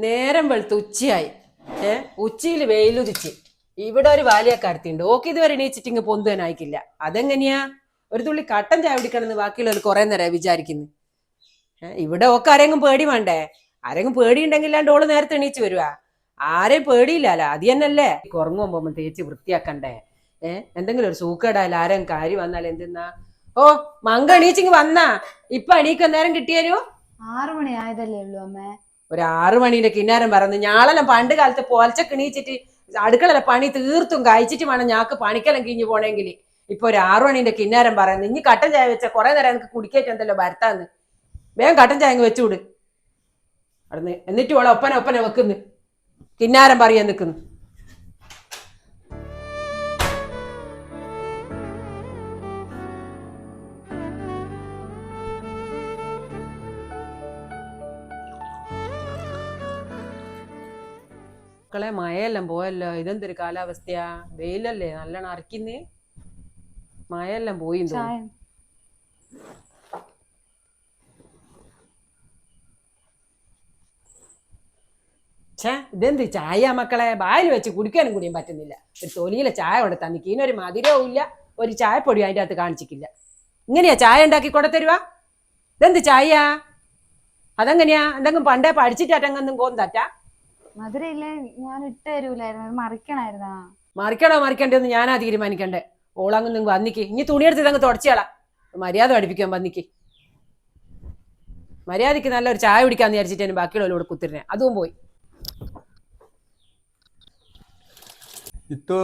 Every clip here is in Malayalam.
നേരം വെളുത്ത് ഉച്ചയായി. ഉച്ചയിൽ വെയിലുദിച്ച് ഇവിടെ ഒരു ബാലിയക്കാരത്തിണ്ട്. ഓക്ക് ഇതുവരെ എണീച്ചിട്ട് ഇങ്ങ് പൊന്തുവാനായിക്കില്ല. അതെങ്ങനെയാ? ഒരു തുള്ളി കട്ടൻ ചായ കുടിക്കണമെന്ന് ബാക്കിയുള്ളവർ കുറെ നേരം വിചാരിക്കുന്നു. ഇവിടെ ഓക്ക് ആരെങ്കിലും പേടി വേണ്ടേ? ആരെങ്കിലും പേടിയുണ്ടെങ്കിലാണ്ട് ഓള് നേരത്തെ എണീച്ച് വരുവാ. ആരെയും പേടിയില്ലല്ലോ. അത് തന്നെയല്ലേ കുറങ്ങുമ്പോ തേച്ച് വൃത്തിയാക്കണ്ടേ. എന്തെങ്കിലും ഒരു സൂക്കേടായാലും ആരെയും കാര്യം വന്നാൽ എന്തെന്നാ? ഓ മങ്ക എണീച്ചിങ് വന്നാ ഇപ്പൊ എണീക്കാൻ നേരം കിട്ടിയാലോ? 6 മണി ആയതല്ലേ ഉള്ളൂ അമ്മേ. ഒരു 6 മണീന്റെ കിന്നാരം പറഞ്ഞു. ഞാളെല്ലാം പണ്ട് കാലത്ത് പോൽച്ചക്ക് എണീച്ചിട്ട് അടുക്കളയിലെ പണി തീർത്തും കഴിച്ചിട്ട് വേണം ഞാക്ക് പണിക്കെല്ലാം കിഞ്ഞു പോണെങ്കിൽ. ഇപ്പൊ ഒരു 6 മണീന്റെ കിന്നാരം പറയുന്നു. ഇനി കട്ടൻ ചായ വെച്ച കുറെ നേരം എനിക്ക് കുടിക്കേറ്റെന്തല്ലോ ഭരത്താന്ന്. വേഗം കട്ടൻ ചായ വെച്ചുവിട് അവിടുന്ന്. എന്നിട്ട് ഓളെ ഒപ്പന വെക്കുന്നു. കിന്നാരം പറയാൻ നിൽക്കുന്നു. മക്കളെ മഴയെല്ലാം പോയല്ലോ. ഇതെന്തൊരു കാലാവസ്ഥയാ? വെയിലല്ലേ നല്ലോണം അരക്കിന്ന്. മഴയെല്ലാം പോയി തോന്നുന്നു. ഇതെന്ത് ചായ മക്കളെ? ബായിൽ വെച്ച് കുടിക്കാനും കൂടിയും പറ്റുന്നില്ല. ഒരു തൊലിയിലെ ചായ കൊണ്ട് തന്നിക്ക്. ഇതിനൊരു മധുരവും ഇല്ല, ഒരു ചായപ്പൊടി അതിൻ്റെ അകത്ത് കാണിച്ചിട്ടില്ല. ഇങ്ങനെയാ ചായ ഉണ്ടാക്കി കൊണ്ടത്തരുവാ? ഇതെന്ത് ചായ? അതെങ്ങനെയാ? എന്തെങ്കിലും പണ്ടേ പഠിച്ചിട്ടാട്ടെങ്കിലും കോന്നറ്റാ? മധുരം ഇല്ലേ? ഞാൻ ഇട്ട് തരൂലായിരുന്നു, മറിക്കണായിരുന്നാ. മറിക്കണ്ടോന്ന് ഞാനാ തീരുമാനിക്കണ്ടേ. ഓളങ്ങ് നിങ്ങൾ വന്നിക്ക്. ഇനി തുണിയെടുത്ത് ഇതങ്ങ് തുടച്ചിയാളാ. മര്യാദ പഠിപ്പിക്കാൻ വന്നിക്ക്. മര്യാദക്ക് നല്ലൊരു ചായ കുടിക്കാന്ന് വിചാരിച്ചിട്ട് ബാക്കിയുള്ളവരോട് കുത്തിരുന്നേ. അതും പോയി. ഇത്തു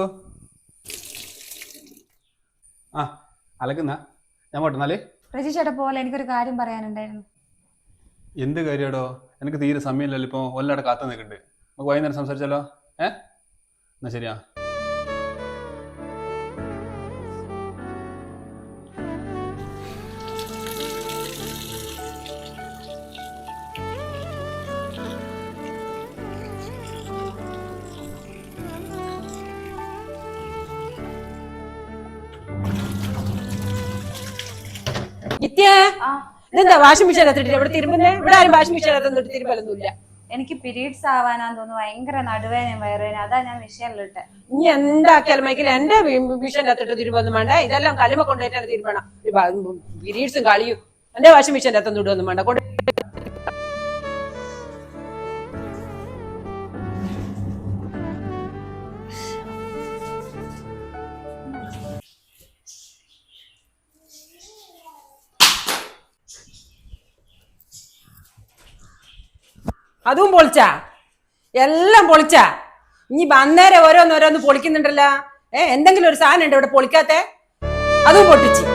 ആ അലക്കുന്ന ഞാൻ പോട്ടെന്നാല്. പ്രജിച്ചേട്ടാ പോലെ എനിക്കൊരു കാര്യം പറയാനുണ്ടായിരുന്നു. എന്ത് കാര്യാടോ? എനിക്ക് തീരെ സമയമില്ലല്ലോ. ഇപ്പോൾ ഒല്ലവിടെ കാത്തു നിൽക്കുന്നുണ്ട്. നമുക്ക് വൈകുന്നേരം സംസാരിച്ചാലോ? എന്നാ ശരിയാ. ഇതെന്താ വാഷിംഗ് മെഷീൻ എത്തിട്ട് ഇവിടെ തിരുമ്പുന്നേ? ഇവിടെ ആരും വാഷിംഗ് മെഷീൻ എത്തുന്നിട്ട് തിരുമ്പലൊന്നുമില്ല. എനിക്ക് പീരീഡ്സ് ആവാനാന്ന് തോന്നുന്നു. ഭയങ്കര നടുവേനയും വയറുവേനയും. അതാ ഞാൻ മെഷീനിലിട്ടെ. ഇനി എന്താക്കിയാലും മൈക്കിൽ എന്റെ മെഷീൻ എത്തിട്ട് തിരുമ്പൊന്നും വേണ്ട. ഇതെല്ലാം കല്ലുമ കൊണ്ടുപോയിട്ടാണ് തിരുമ്പണം. പീരീഡ്സും കളിയും എന്റെ വാഷിംഗ് മെഷീൻ എത്തുന്ന ഇടുവൊന്നും വേണ്ട. അതും പൊളിച്ചാ? എല്ലാം പൊളിച്ചാ? ഇനി അന്നേരം ഓരോന്നോരോന്ന് പൊളിക്കുന്നുണ്ടല്ലോ. എന്തെങ്കിലും ഒരു സാധനം ഉണ്ട് ഇവിടെ പൊളിക്കാത്തെ? അതും പൊട്ടിച്ച്.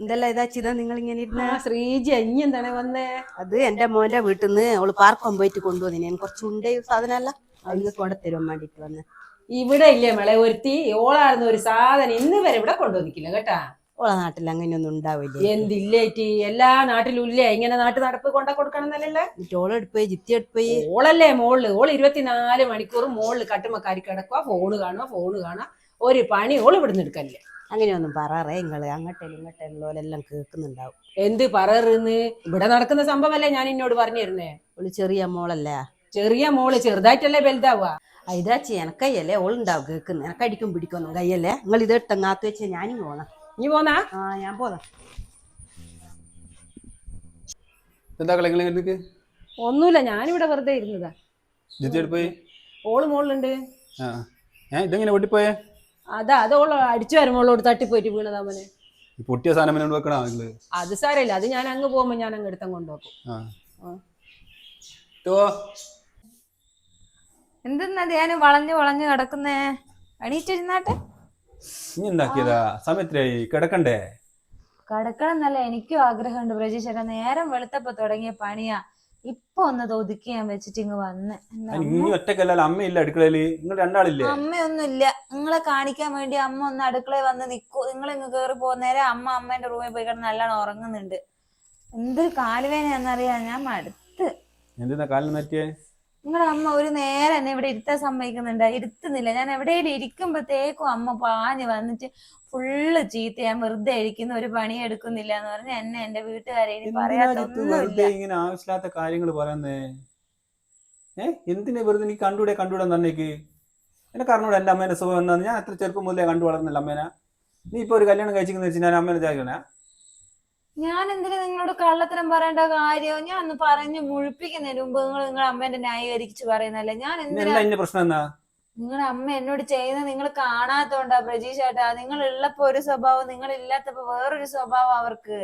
എന്തെല്ലാം ഇതാച്ചിതാ നിങ്ങൾ ഇങ്ങനെ ഇരുന്ന? ശ്രീജി ഇനി എന്താണ് വന്നേ? അത് എന്റെ മോന്റെ വീട്ടിൽ നിന്ന് അവള് പാർക്കം പോയിട്ട് കൊണ്ടുവന്നു. ഞാൻ കുറച്ച് ഉണ്ടേ സാധനമല്ല അതിന് കൊണ്ടത്തരുവാൻ വേണ്ടിട്ട് വന്ന്. ഇവിടെ ഇല്ലേ മളെ ഒരുത്തി? ഓളായിരുന്ന ഒരു സാധനം ഇന്ന് വരെ ഇവിടെ കൊണ്ടുവന്നിക്കില്ല കേട്ടാ. ഓളെ നാട്ടിൽ അങ്ങനെയൊന്നും ഉണ്ടാവില്ലേ? എന്തില്ലേറ്റി? എല്ലാ നാട്ടിലും ഇല്ലേ ഇങ്ങനെ നാട്ടു നടപ്പ് കൊണ്ട കൊടുക്കണം എന്നല്ലേ? ഓളെടുപ്പോയി ജിത്തി എടുപ്പോയി. ഓളല്ലേ മോള്? ഓള് 24 മണിക്കൂറും മോളില് കട്ടുമക്കാരി കിടക്കുക, ഫോണ് കാണുക. ഒരു പണി ഓള് ഇവിടുന്ന് എടുക്കല്ലേ. അങ്ങനെയൊന്നും പറയാറേ നിങ്ങള്. അങ്ങോട്ടേലും ഇങ്ങോട്ടേലും ഓലെല്ലാം കേൾക്കുന്നുണ്ടാവും. എന്ത് പറന്ന്? ഇവിടെ നടക്കുന്ന സംഭവമല്ലേ ഞാൻ എന്നോട് പറഞ്ഞു തരുന്നേ. ഓള് ചെറിയ മോളല്ലേ? ചെറിയ മോള് ചെറുതായിട്ടല്ലേ വലുതാവുക. ഇതാച്ചി എനക്കയ്യല്ലേ ഓളുണ്ടാവും കേൾക്കുന്നു. എനക്കടിക്കും പിടിക്കൊന്നും കയ്യല്ലേ. നിങ്ങൾ ഇത് ഇട്ടങ്ങാത്ത് വെച്ച് ഞാനും പോണം. നീ പോന്നാ? ഞാൻ പോന്നാ. ഒന്നുമില്ല, ഞാനിവിടെ വെറുതെ ഇരുന്നതാ. ഓള് മോളുണ്ട്. ഇതെങ്ങനെ പൊട്ടിപ്പോയേ? അതോള് അടിച്ചു വരുമ്പോളോട് തട്ടിപ്പോയിട്ട് വീണതാ മോനെ. പൊട്ടിയ സാധനം വെക്കണോ? അത് സാരമില്ല, അത് ഞാൻ അങ്ങ് പോകുമ്പോ ഞാൻ അങ്ങ് എടുത്തം കൊണ്ടുപോക്കും. എന്തെന്നാ ഞാൻ വളഞ്ഞു വളഞ്ഞു കിടക്കുന്നേ? എണീറ്റിരുന്നാട്ടെ. ഇനി എന്താക്കിയതാ? സമയത്തിനായി കിടക്കണ്ടേ? കിടക്കണം എന്നല്ല എനിക്കും ആഗ്രഹമുണ്ട് പ്രജീഷേട്ടാ. നേരം വെളുത്തപ്പോ തുടങ്ങിയ പണിയാ. ഇപ്പൊ ഒന്ന് ഒതുക്കി ഞാൻ വെച്ചിട്ട് ഇങ്ങ് വന്ന്. ഒറ്റക്കല്ല, അമ്മയില്ല അടുക്കളയില്? നിങ്ങൾ രണ്ടാളില്ലേ? അമ്മയൊന്നും ഇല്ല. നിങ്ങളെ കാണിക്കാൻ വേണ്ടി അമ്മ ഒന്ന് അടുക്കളയിൽ വന്ന് നിക്കൂ. നിങ്ങൾ ഇങ്ങ് കേറി പോകുന്നേരം അമ്മേന്റെ റൂമിൽ പോയി കിടന്ന് നല്ലോണം ഉറങ്ങുന്നുണ്ട്. എന്തൊരു കാലുവേനയാന്നറിയാം, ഞാൻ മടുത്ത്. എന്തിനാ കാലിന് പറ്റിയേ? നിങ്ങളുടെ അമ്മ ഒരു നേരം എന്നെ ഇവിടെ ഇരുത്താൻ സമ്മതിക്കുന്നുണ്ട്, ഇരുത്തുന്നില്ല. ഞാൻ എവിടെയെങ്കിലും ഇരിക്കുമ്പോഴത്തേക്കും അമ്മ പാഞ്ഞ് വന്നിട്ട് ഫുള്ള് ചീത്ത, ഞാൻ വെറുതെ ഇരിക്കുന്ന ഒരു പണി എടുക്കുന്നില്ല എന്ന് പറഞ്ഞ് എന്നെ എന്റെ വീട്ടുകാരെ ഇനി പറയാത്തൊന്നുമില്ല. വെറുതെ ഇങ്ങനെ ആവശ്യമില്ലാത്ത കാര്യങ്ങൾ പറയുന്നേ? എന്തിനാ വെറുതെ? നീ കണ്ടൂടെ തന്നേക്ക്. എനക്ക് അറിഞ്ഞൂടെ എന്റെ അമ്മേന്റെ സുഖം എന്താന്ന്? ഞാൻ എത്ര ചെറുപ്പം മുതലേ കണ്ടു വളർന്നില്ല അമ്മേനെ. നീ ഇപ്പൊ ഒരു കല്യാണം കഴിച്ചിരിക്കുന്ന വെച്ച് ഞാൻ അമ്മേനെ ചാകണേ? ഞാൻ എന്തിനാ നിങ്ങളോട് കള്ളത്തരം പറയേണ്ട കാര്യം? ഞാൻ ഒന്ന് പറഞ്ഞു മുഴിപ്പിക്കുന്നതിന് മുമ്പ് നിങ്ങളുടെ അമ്മേന്റെ ന്യായീകരിച്ച് പറയുന്നല്ലേ. ഞാൻ എന്തിനാ? എന്താ പ്രശ്നം എന്നാ? നിങ്ങളുടെ അമ്മ എന്നോട് ചെയ്യുന്നത് നിങ്ങൾ കാണാത്തോണ്ടാ പ്രജീഷ് ചേട്ടാ. നിങ്ങൾ ഉള്ളപ്പോ ഒരു സ്വഭാവം, നിങ്ങൾ ഇല്ലാത്തപ്പോ വേറൊരു സ്വഭാവം അവർക്ക്.